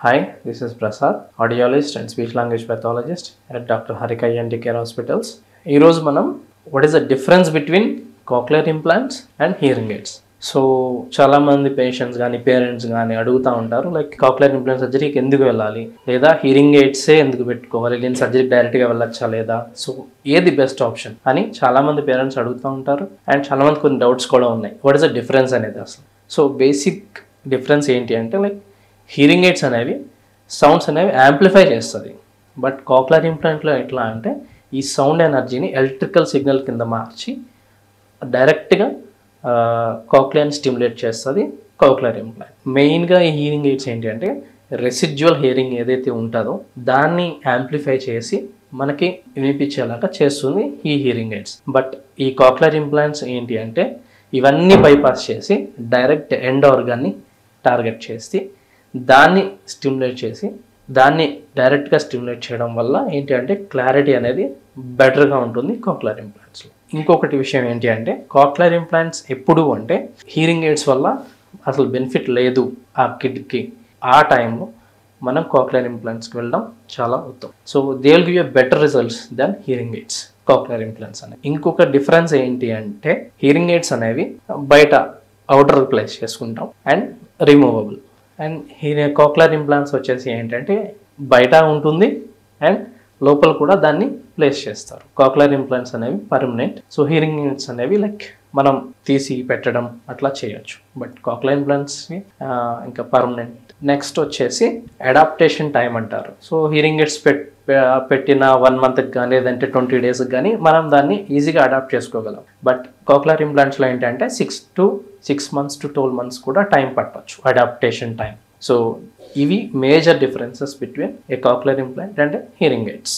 Hi, this is Prasad, audiologist and speech language pathologist at Dr. Harika ENT Care Hospitals. ఈ రోజు మనం what is the difference between cochlear implants and hearing aids? So చాలా మంది patients కానీ parents కానీ అడుగుతూ ఉంటారు like cochlear implant సర్జరీకి ఎందుకు వెళ్ళాలి, లేదా హీరింగ్ ఎయిడ్సే ఎందుకు పెట్టుకోవాలి, నేను సర్జరీకి డైరెక్ట్గా వెళ్ళొచ్చా లేదా, సో ఏది బెస్ట్ ఆప్షన్ అని చాలా మంది పేరెంట్స్ అడుగుతూ ఉంటారు. అండ్ చాలా మంది కొన్ని డౌట్స్ కూడా ఉన్నాయి, వాట్ ఇస్ ద డిఫరెన్స్ అనేది అసలు. సో బేసిక్ డిఫరెన్స్ ఏంటి అంటే లైక్ హీరింగ్ ఎయిడ్స్ అనేవి సౌండ్స్ అనేవి యాంప్లిఫై చేస్తుంది. బట్ కాక్లియర్ ఇంప్లాంట్లో ఎట్లా అంటే ఈ సౌండ్ ఎనర్జీని ఎలక్ట్రికల్ సిగ్నల్ కింద మార్చి డైరెక్ట్గా కాక్లియర్ని స్టిమ్యులేట్ చేస్తుంది కాక్లియర్ ఇంప్లాంట్. మెయిన్గా ఈ హీరింగ్ ఎయిడ్స్ ఏంటి అంటే రెసిడ్యువల్ హియరింగ్ ఏదైతే ఉంటుందో దాన్ని యాంప్లిఫై చేసి మనకి వినిపించేలాగా చేస్తుంది ఈ హీరింగ్ ఎయిడ్స్. బట్ ఈ కాక్లియర్ ఇంప్లాంట్స్ ఏంటి అంటే ఇవన్నీ బైపాస్ చేసి డైరెక్ట్ ఎండ్ ఆర్గాన్ని టార్గెట్ చేసి దాన్ని స్టిమ్యులేట్ చేసి దాన్ని డైరెక్ట్గా స్టిమ్యులేట్ చేయడం వల్ల ఏంటి అంటే క్లారిటీ అనేది బెటర్గా ఉంటుంది కాక్లియర్ ఇంప్లాంట్స్లో. ఇంకొకటి విషయం ఏంటి అంటే కాక్లియర్ ఇంప్లాంట్స్ ఎప్పుడు అంటే హీరింగ్ ఎయిడ్స్ వల్ల అసలు బెనిఫిట్ లేదు ఆ కిడ్కి, ఆ టైంలో మనం కాక్లియర్ ఇంప్లాంట్స్కి వెళ్ళడం చాలా ఉత్తమం. So they will give you better results than hearing aids cochlear implants అనేవి. ఇంకొక డిఫరెన్స్ ఏంటి అంటే హీరింగ్ ఎయిడ్స్ అనేవి బయట అవుటర్ ప్లేస్ చేసుకుంటాం and removable. And cochlear implants వచ్చేసి ఏంటంటే బయట ఉంటుంది అండ్ లోపల కూడా దాన్ని ప్లేస్ చేస్తారు. కాక్లియర్ ఇంప్లాంట్స్ అనేవి పర్మనెంట్. సో హీరింగ్ ఎయిడ్స్ అనేవి లైక్ మనం తీసి పెట్టడం అట్లా చేయొచ్చు. బట్ కాక్లియర్ ఇంప్లాంట్స్ ఇంకా పర్మనెంట్. నెక్స్ట్ వచ్చేసి అడాప్టేషన్ టైం అంటారు. సో హీరింగ్ ఎయిడ్స్ పెట్టిన 1 monthకి కానీ లేదంటే 20 daysకి కానీ మనం దాన్ని ఈజీగా అడాప్ట్ చేసుకోగలం. బట్ కాక్లియర్ ఇంప్లాంట్స్లో ఏంటంటే 6 months to 12 months కూడా టైం పట్టవచ్చు అడాప్టేషన్ టైం. సో ఇవి major differences between A cochlear implant and hearing AIDS.